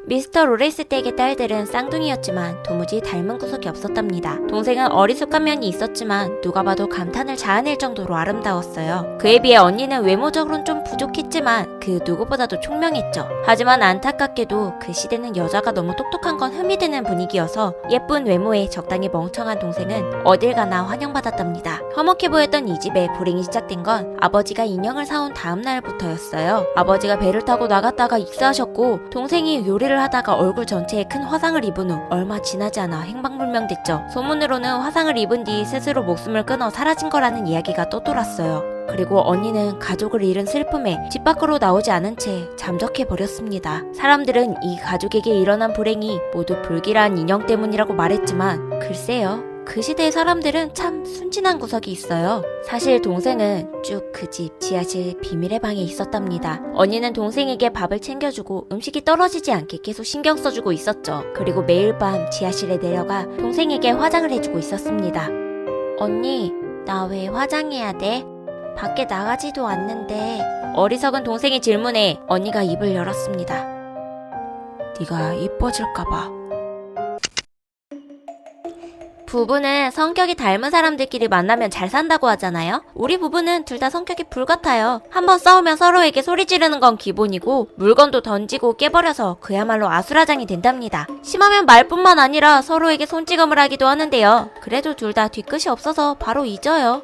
미스터 로렌스 댁의 딸들은 쌍둥이였지만 도무지 닮은 구석이 없었답니다. 동생은 어리숙한 면이 있었지만 누가 봐도 감탄을 자아낼 정도로 아름다웠어요. 그에 비해 언니는 외모적으로는 좀 부족했지만 그 누구보다도 총명했죠. 하지만 안타깝게도 그 시대는 여자가 너무 똑똑한 건 흠이 드는 분위기여서 예쁜 외모에 적당히 멍청한 동생은 어딜 가나 환영받았답니다. 험악해 보였던 이 집에 불행이 시작된 건 아버지가 인형을 사온 다음 날부터였어요. 아버지가 배를 타고 나갔다가 익사하셨고 동생이 요리를 하다가 얼굴 전체에 큰 화상을 입은 후 얼마 지나지 않아 행방불명됐죠. 소문으로는 화상을 입은 뒤 스스로 목숨을 끊어 사라진 거라는 이야기가 떠돌았어요. 그리고 언니는 가족을 잃은 슬픔에 집 밖으로 나오지 않은 채 잠적해버렸습니다. 사람들은 이 가족에게 일어난 불행이 모두 불길한 인형 때문이라고 말했지만 글쎄요. 그 시대의 사람들은 참 순진한 구석이 있어요. 사실 동생은 쭉 그 집 지하실 비밀의 방에 있었답니다. 언니는 동생에게 밥을 챙겨주고 음식이 떨어지지 않게 계속 신경 써주고 있었죠. 그리고 매일 밤 지하실에 내려가 동생에게 화장을 해주고 있었습니다. 언니, 나 왜 화장해야 돼? 밖에 나가지도 않는데. 어리석은 동생의 질문에 언니가 입을 열었습니다. 네가 이뻐질까봐. 부부는 성격이 닮은 사람들끼리 만나면 잘 산다고 하잖아요? 우리 부부는 둘 다 성격이 불같아요. 한번 싸우면 서로에게 소리 지르는 건 기본이고 물건도 던지고 깨버려서 그야말로 아수라장이 된답니다. 심하면 말뿐만 아니라 서로에게 손찌검을 하기도 하는데요. 그래도 둘 다 뒤끝이 없어서 바로 잊어요.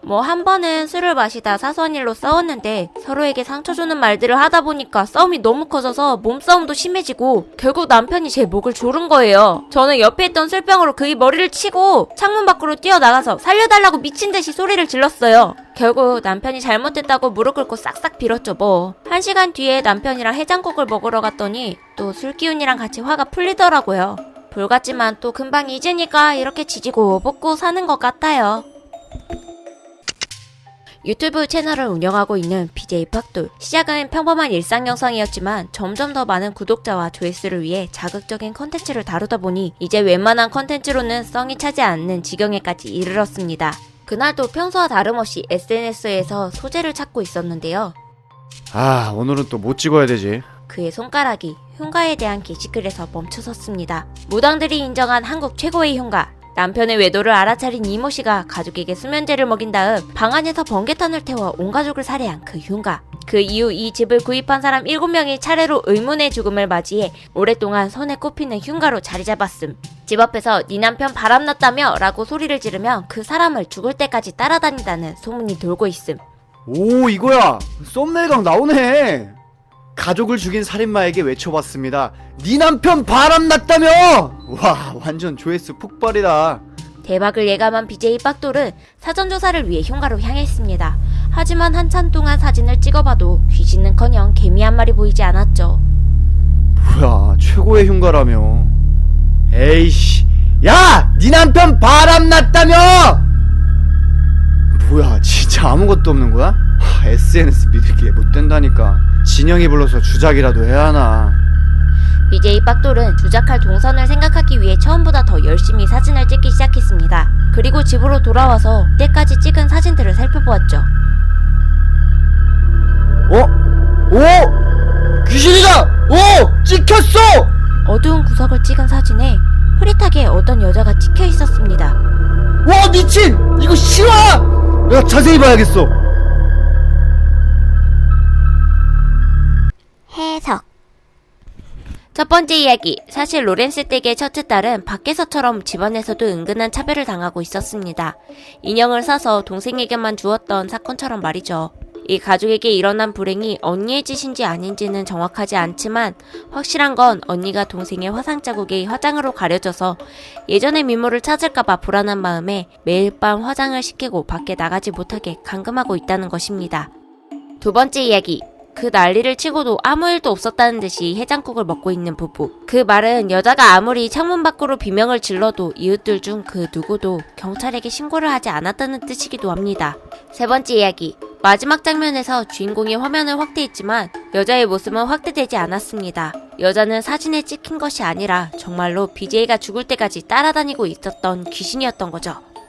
한 번은 술을 마시다 사소한 일로 싸웠는데 서로에게 상처 주는 말들을 하다 보니까 싸움이 너무 커져서 몸싸움도 심해지고 결국 남편이 제 목을 조른 거예요. 저는 옆에 있던 술병으로 그의 머리를 치고 창문 밖으로 뛰어나가서 살려달라고 미친듯이 소리를 질렀어요. 결국 남편이 잘못했다고 무릎 꿇고 싹싹 빌었죠 뭐. 1시간 뒤에 남편이랑 해장국을 먹으러 갔더니 또 술기운이랑 같이 화가 풀리더라고요. 불같지만 또 금방 잊으니까 이렇게 지지고 볶고 사는 것 같아요. 유튜브 채널을 운영하고 있는 BJ 팍돌. 시작은 평범한 일상 영상이었지만 점점 더 많은 구독자와 조회수를 위해 자극적인 컨텐츠를 다루다 보니 이제 웬만한 컨텐츠로는 성이 차지 않는 지경에까지 이르렀습니다. 그날도 평소와 다름없이 SNS에서 소재를 찾고 있었는데요. 오늘은 또 뭐 찍어야 되지? 그의 손가락이 흉가에 대한 게시글에서 멈춰섰습니다. 무당들이 인정한 한국 최고의 흉가. 남편의 외도를 알아차린 이모씨가 가족에게 수면제를 먹인 다음 방 안에서 번개탄을 태워 온 가족을 살해한 그 흉가. 그 이후 이 집을 구입한 사람 7명이 차례로 의문의 죽음을 맞이해 오랫동안 손에 꼽히는 흉가로 자리 잡았음. 집 앞에서 네 남편 바람났다며 라고 소리를 지르면 그 사람을 죽을 때까지 따라다닌다는 소문이 돌고 있음. 오, 이거야! 썸네일각 나오네! 가족을 죽인 살인마에게 외쳐봤습니다. 네 남편 바람났다며! 와, 완전 조회수 폭발이다. 대박을 예감한 BJ 빡돌은 사전조사를 위해 흉가로 향했습니다. 하지만 한참 동안 사진을 찍어봐도 귀신은커녕 개미 한 마리 보이지 않았죠. 뭐야, 최고의 흉가라며. 에이씨, 야! 네 남편 바람났다며! 뭐야, 진짜 아무것도 없는 거야? SNS 믿을 게 못 된다니까. 진영이 불러서 주작이라도 해야 하나. BJ 빡돌은 주작할 동선을 생각하기 위해 처음보다 더 열심히 사진을 찍기 시작했습니다. 그리고 집으로 돌아와서 때까지 찍은 사진들을 살펴보았죠. 오! 귀신이다! 오! 찍혔어! 어두운 구석을 찍은 사진에 흐릿하게 어떤 여자가 찍혀 있었습니다. 와, 미친! 이거 실화야! 야, 자세히 봐야겠어. 해석. 첫 번째 이야기. 사실 로렌스 댁의 첫째 딸은 밖에서처럼 집안에서도 은근한 차별을 당하고 있었습니다. 인형을 사서 동생에게만 주었던 사건처럼 말이죠. 이 가족에게 일어난 불행이 언니의 짓인지 아닌지는 정확하지 않지만 확실한 건 언니가 동생의 화상 자국이 화장으로 가려져서 예전의 미모를 찾을까봐 불안한 마음에 매일 밤 화장을 시키고 밖에 나가지 못하게 감금하고 있다는 것입니다. 두 번째 이야기. 그 난리를 치고도 아무 일도 없었다는 듯이 해장국을 먹고 있는 부부. 그 말은 여자가 아무리 창문 밖으로 비명을 질러도 이웃들 중 그 누구도 경찰에게 신고를 하지 않았다는 뜻이기도 합니다. 세 번째 이야기. 마지막 장면에서 주인공이 화면을 확대했지만 여자의 모습은 확대되지 않았습니다. 여자는 사진에 찍힌 것이 아니라 정말로 BJ가 죽을 때까지 따라다니고 있었던 귀신이었던 거죠.